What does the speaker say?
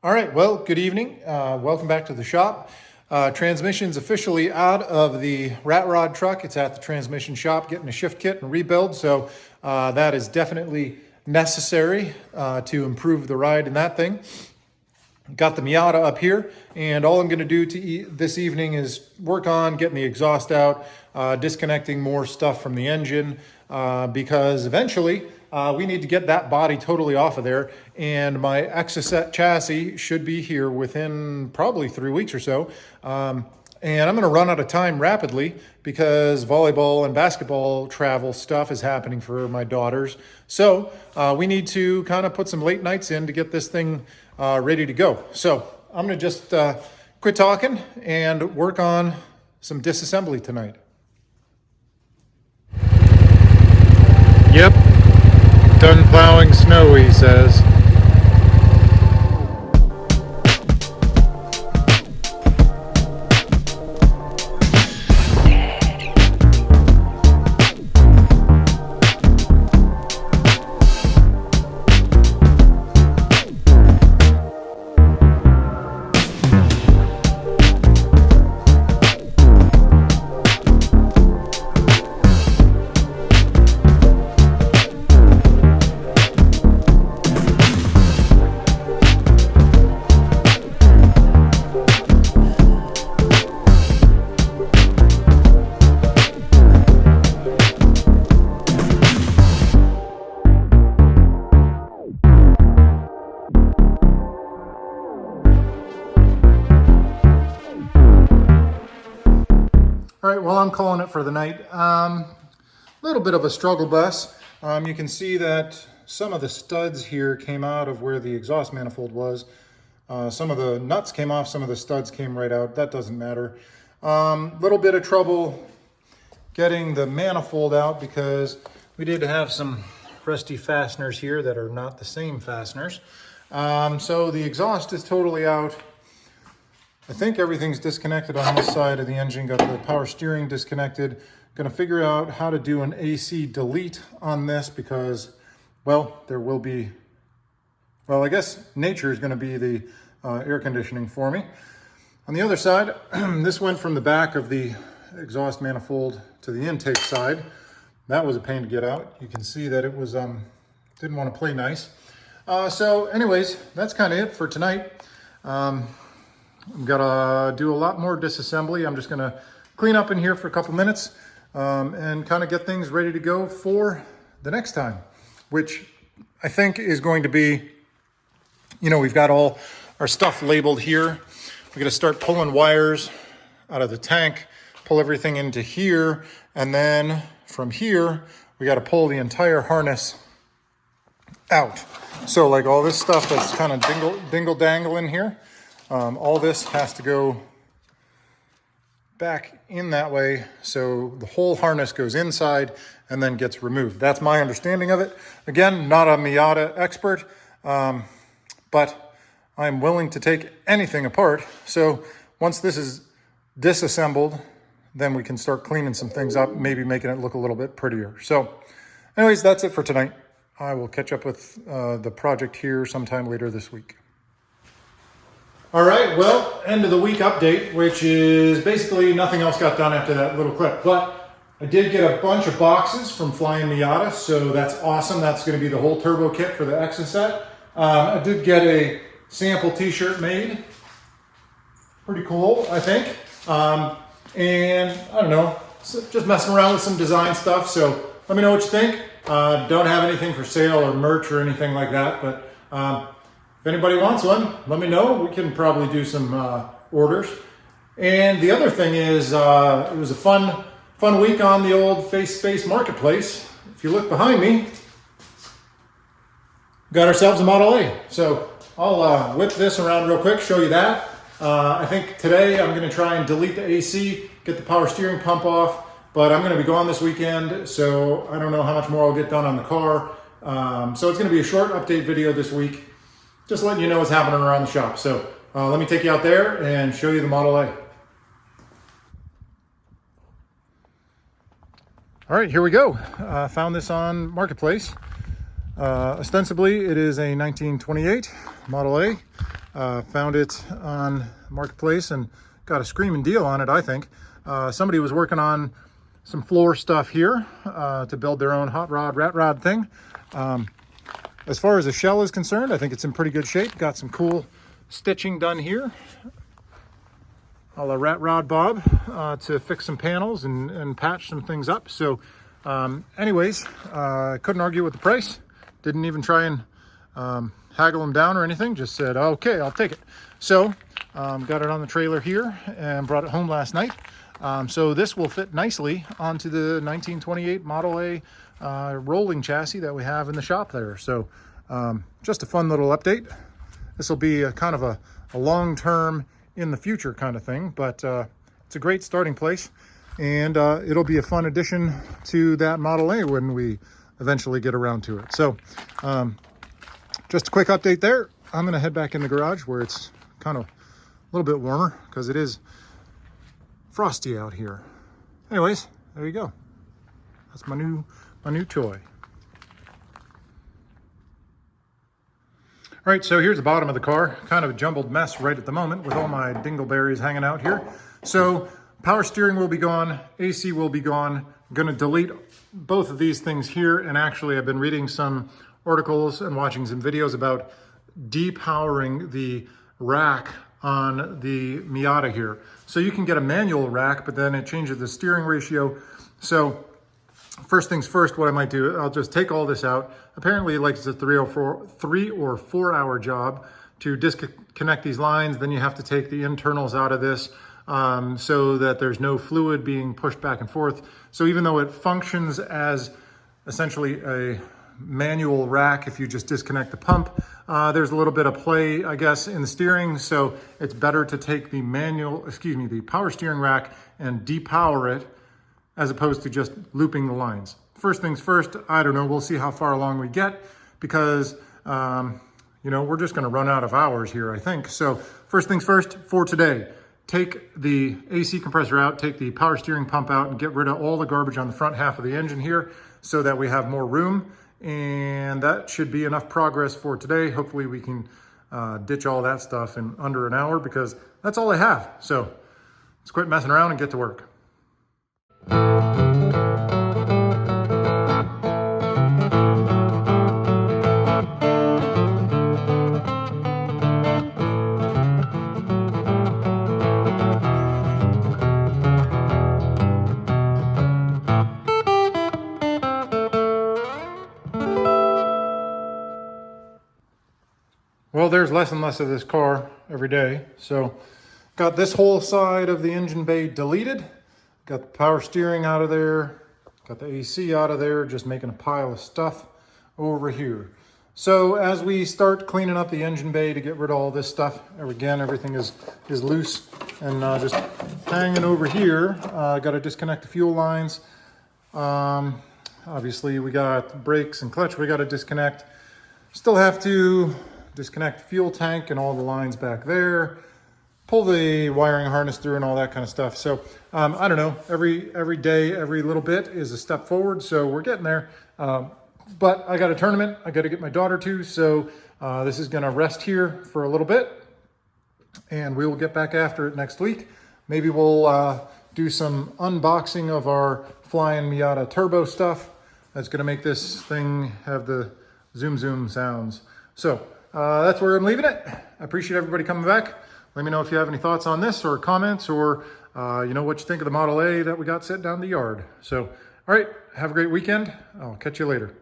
All right, well, good evening. Welcome back to the shop. Transmission's officially out of the rat rod truck. It's at the transmission shop getting a shift kit and rebuild. So that is definitely necessary to improve the ride in that thing. Got the Miata up here, and all I'm going to do this evening is work on getting the exhaust out, disconnecting more stuff from the engine, because eventually we need to get that body totally off of there, and my Exocet chassis should be here within probably 3 weeks or so. And I'm going to run out of time rapidly because volleyball and basketball travel stuff is happening for my daughters. So we need to kind of put some late nights in to get this thing ready to go. So I'm going to just quit talking and work on some disassembly tonight. Yep, done plowing snow, he says. All right, well, I'm calling it for the night. A little bit of a struggle bus. You can see that some of the studs here came out of where the exhaust manifold was. Some of the nuts came off, some of the studs came right out. That doesn't matter. Little bit of trouble getting the manifold out because we did have some rusty fasteners here that are not the same fasteners. So the exhaust is totally out. I think everything's disconnected on this side of the engine. Got the power steering disconnected. Gonna figure out how to do an AC delete on this because, well, there will be, well, I guess nature is gonna be the air conditioning for me. On the other side, this went from the back of the exhaust manifold to the intake side. That was a pain to get out. You can see that it was, didn't wanna play nice. So anyways, that's kind of it for tonight. I'm gonna do a lot more disassembly. I'm just gonna clean up in here for a couple minutes and kind of get things ready to go for the next time, which I think is going to be, you know, we've got all our stuff labeled here. We're gonna start pulling wires out of the tank, pull everything into here, and then from here, we gotta pull the entire harness out. So like all this stuff that's kind of dingle in here, all this has to go back in that way, so the whole harness goes inside and then gets removed. That's my understanding of it. Again, not a Miata expert, but I'm willing to take anything apart. So once this is disassembled, then we can start cleaning some things up, maybe making it look a little bit prettier. So anyways, that's it for tonight. I will catch up with the project here sometime later this week. All right, well, end of the week update, which is basically nothing else got done after that little clip. But I did get a bunch of boxes from Flying Miata, so that's awesome. That's going to be the whole turbo kit for the Exocet. I did get a sample t-shirt made. Pretty cool, I think. And I don't know, just messing around with some design stuff. So let me know what you think. Don't have anything for sale or merch or anything like that, but if anybody wants one, let me know. We can probably do some orders. And the other thing is, it was a fun week on the old Face Space Marketplace. If you look behind me, got ourselves a Model A. So I'll whip this around real quick, show you that. I think today I'm gonna try and delete the AC, get the power steering pump off, but I'm gonna be gone this weekend, so I don't know how much more I'll get done on the car. So it's gonna be a short update video this week. Just letting you know what's happening around the shop. So let me take you out there and show you the Model A. All right, here we go. Found this on Marketplace. Ostensibly, it is a 1928 Model A. Found it on Marketplace and got a screaming deal on it, I think. Somebody was working on some floor stuff here to build their own hot rod, rat rod thing. As far as the shell is concerned, I think it's in pretty good shape. Got some cool stitching done here, a la Rat Rod Bob, to fix some panels and patch some things up. So anyways, couldn't argue with the price. Didn't even try and haggle them down or anything. Just said, okay, I'll take it. So got it on the trailer here and brought it home last night. So this will fit nicely onto the 1928 Model A rolling chassis that we have in the shop there. So just a fun little update. This will be a kind of a long-term in the future kind of thing, but it's a great starting place, and it'll be a fun addition to that Model A when we eventually get around to it. So just a quick update there. I'm gonna head back in the garage where it's kind of a little bit warmer because it is frosty out here. Anyways, there you go. That's my new toy. All right, so here's the bottom of the car. Kind of a jumbled mess right at the moment with all my dingleberries hanging out here. So power steering will be gone, AC will be gone. I'm gonna delete both of these things here, and actually I've been reading some articles and watching some videos about depowering the rack on the Miata here. So you can get a manual rack, but then it changes the steering ratio. So first things first, what I might do, I'll just take all this out. Apparently, like, it's a 3 or 4 hour job to disconnect these lines. Then you have to take the internals out of this so that there's no fluid being pushed back and forth. So even though it functions as essentially a manual rack, if you just disconnect the pump, there's a little bit of play, I guess, in the steering. So it's better to take the the power steering rack and depower it, as opposed to just looping the lines. First things first, I don't know, we'll see how far along we get, because you know, we're just gonna run out of hours here, I think. So first things first for today, take the AC compressor out, take the power steering pump out, and get rid of all the garbage on the front half of the engine here so that we have more room. And that should be enough progress for today. Hopefully we can ditch all that stuff in under an hour, because that's all I have. So let's quit messing around and get to work. Well, there's less and less of this car every day. So got this whole side of the engine bay deleted. Got the power steering out of there. Got the AC out of there, just making a pile of stuff over here. So as we start cleaning up the engine bay to get rid of all this stuff, again, everything is loose and just hanging over here. Got to disconnect the fuel lines. Obviously, we got brakes and clutch we got to disconnect. Still have to disconnect the fuel tank and all the lines back there, pull the wiring harness through and all that kind of stuff. So I don't know, every day, every little bit is a step forward. So we're getting there. But I got a tournament I got to get my daughter to. So this is going to rest here for a little bit, and we will get back after it next week. Maybe we'll do some unboxing of our flying Miata turbo stuff. That's going to make this thing have the zoom zoom sounds. So that's where I'm leaving it. I appreciate everybody coming back. Let me know if you have any thoughts on this or comments, or you know, what you think of the Model A that we got set down the yard. So, all right, have a great weekend. I'll catch you later.